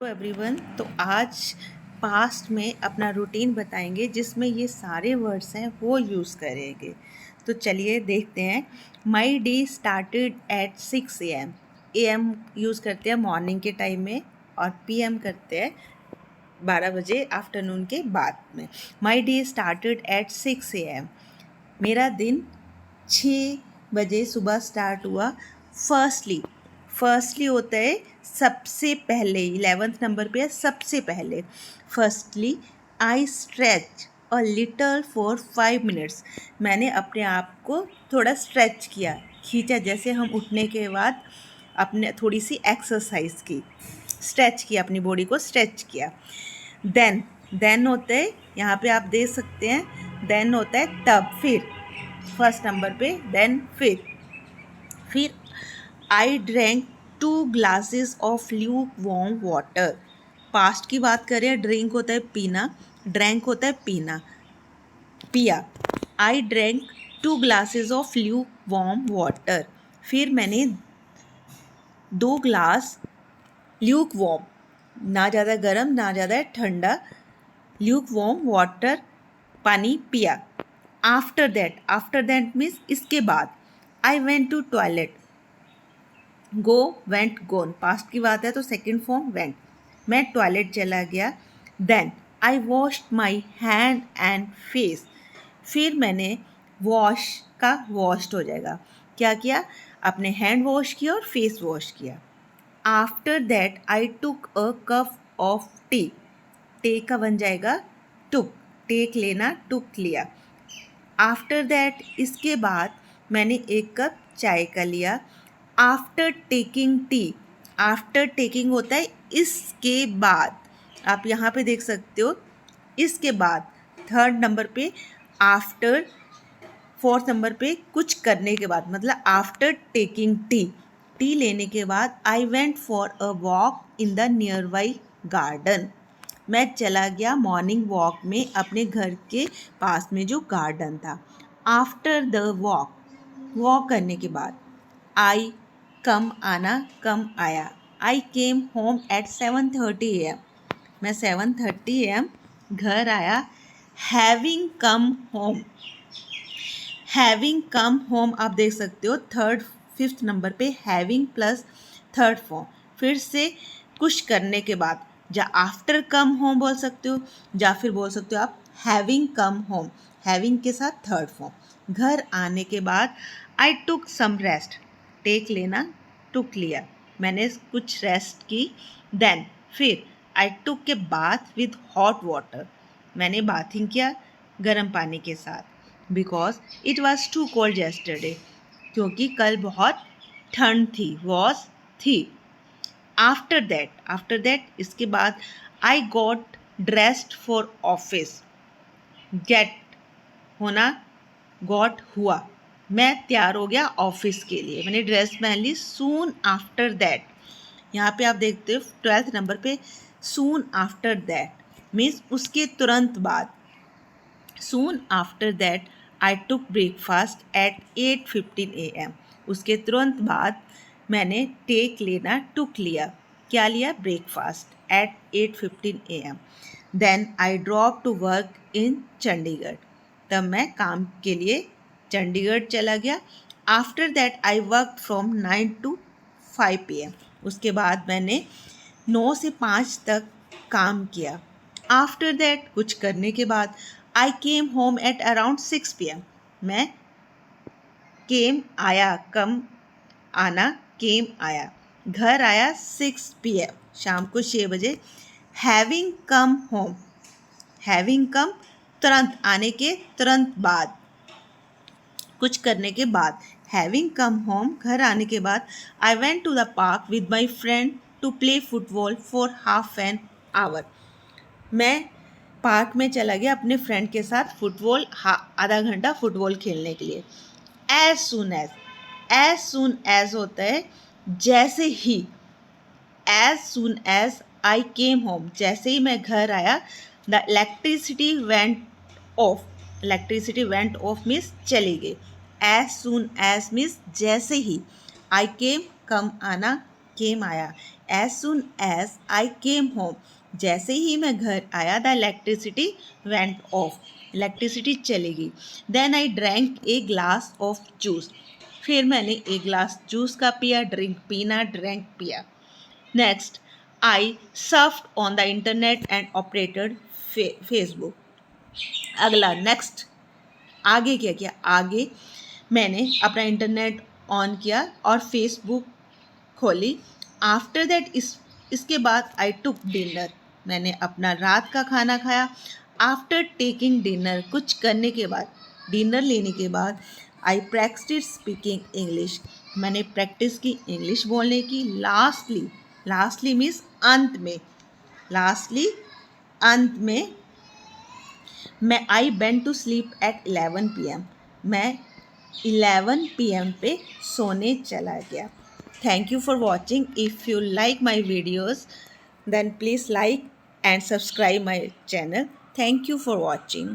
Everyone, तो आज past में अपना रूटीन बताएंगे जिसमें ये सारे वर्ड्स हैं वो यूज़ करेंगे। तो चलिए देखते हैं। My day started at 6 AM। AM use करते हैं मॉर्निंग के टाइम में और PM करते हैं 12 बजे आफ्टरनून के बाद में। My day started at 6 AM। मेरा दिन 6 बजे सुबह स्टार्ट हुआ। फर्स्टली होता है सबसे पहले, 11th नंबर पे है सबसे पहले। Firstly I stretch a little for 5 minutes. मैंने अपने आप को थोड़ा स्ट्रेच किया, खींचा, जैसे हम उठने के बाद अपने थोड़ी सी एक्सरसाइज की, स्ट्रेच किया, अपनी बॉडी को स्ट्रेच किया। देन होता है, यहाँ पे आप देख सकते हैं, देन होता है तब, फिर फर्स्ट नंबर पे, देन फिर I drank 2 glasses of Luke warm water. Past की बात करें, ड्रिंक होता है पीना, ड्रैंक होता है पीना, पिया। I drank 2 glasses of Luke warm water. फिर मैंने 2 ग्लास ल्यूक वार्म, ना ज़्यादा गर्म ना ज़्यादा ठंडा, ल्यूक वार्म वाटर, पानी पिया। आफ्टर दैट मीन्स इसके बाद, I went to toilet. Go, went, gone, past की बात है तो सेकेंड फॉर्म वेंट। मैं टॉयलेट चला गया। Then I washed my hand and face. फिर मैंने वॉश का वॉश्ड हो जाएगा, क्या किया, अपने हैंड वॉश किया और फेस वॉश किया। After that I took a cup of T. टे का बन जाएगा टुक, टेक लेना, टुक लिया। आफ्टर दैट इसके बाद मैंने एक कप चाय का लिया। After taking tea, after taking होता है इसके बाद, आप यहाँ पे देख सकते हो, इसके बाद। थर्ड नंबर पे आफ्टर, फोर्थ नंबर पे कुछ करने के बाद, मतलब आफ्टर टेकिंग टी, टी लेने के बाद I went for a walk in the near by garden. मैं चला गया मॉर्निंग वॉक में अपने घर के पास में जो गार्डन था। आफ्टर द वॉक करने के बाद, आई कम, आना, कम आया। आई केम होम एट 7:30 AM। मैं 7:30 AM घर आया। हैविंग कम होम आप देख सकते हो, फिफ्थ नंबर पे हैविंग प्लस थर्ड फॉर्म। फिर से कुछ करने के बाद, या आफ्टर कम होम बोल सकते हो, या फिर बोल सकते हो आप हैविंग कम होम, हैविंग के साथ थर्ड फॉर्म। घर आने के बाद आई टुक सम रेस्ट, टेक लेना, टुक लिया, मैंने कुछ रेस्ट की। देन फिर आई टुक के बाथ विद हॉट वाटर। मैंने बाथिंग किया गर्म पानी के साथ। Because it was too cold yesterday, क्योंकि कल बहुत ठंड थी, थी। आफ्टर दैट इसके बाद I got dressed for office. Get होना, गॉट हुआ, मैं तैयार हो गया ऑफिस के लिए, मैंने ड्रेस पहन ली। सून आफ्टर दैट, यहाँ पे आप देखते हो 12th नंबर पे, सून आफ्टर दैट मीन्स उसके तुरंत बाद। Soon after that I took breakfast at 8:15 AM। उसके तुरंत बाद मैंने टेक लेना, टुक लिया, क्या लिया, breakfast at 8:15 AM। Then I drop to work in Chandigarh. तब मैं काम के लिए चंडीगढ़ चला गया। After that I work from 9 to 5 PM। उसके बाद मैंने 9 से 5 तक काम किया। आफ्टर दैट कुछ करने के बाद I came home at around 6 PM। मैं केम आया, कम आना, केम आया, घर आया 6 PM, शाम को 6 बजे। हैविंग कम होम, हैविंग कम तुरंत, आने के तुरंत बाद, कुछ करने के बाद। हैविंग कम होम, घर आने के बाद, I went to the park with my friend to play football for half an hour. मैं पार्क में चला गया अपने फ्रेंड के साथ फुटबॉल, आधा घंटा फुटबॉल खेलने के लिए। एज सुन एज होता है जैसे ही। As soon as I came home, जैसे ही मैं घर आया, the electricity went off means चली गई। एज सुन एज मीन्स जैसे ही। आई केम, कम आना, केम आया। As soon as I came home, जैसे ही मैं घर आया the electricity went off, electricity चली गई। Then I drank a glass of juice, फिर मैंने एक ग्लास जूस का पिया, ड्रिंक पीना, ड्रैंक पिया। Next, I surfed on the internet and operated Facebook. अगला नेक्स्ट, आगे क्या किया, आगे मैंने अपना इंटरनेट ऑन किया और फेसबुक खोली। आफ्टर दैट इसके बाद आई टुक डिनर, मैंने अपना रात का खाना खाया। आफ्टर टेकिंग डिनर, कुछ करने के बाद, डिनर लेने के बाद आई प्रैक्टिस स्पीकिंग इंग्लिश, मैंने प्रैक्टिस की इंग्लिश बोलने की। लास्टली मीन्स अंत में, लास्टली अंत में मैं I went to sleep at 11 PM, मैं 11 PM पे सोने चला गया। Thank you for watching. If you like my videos, then please like and subscribe my channel. Thank you for watching.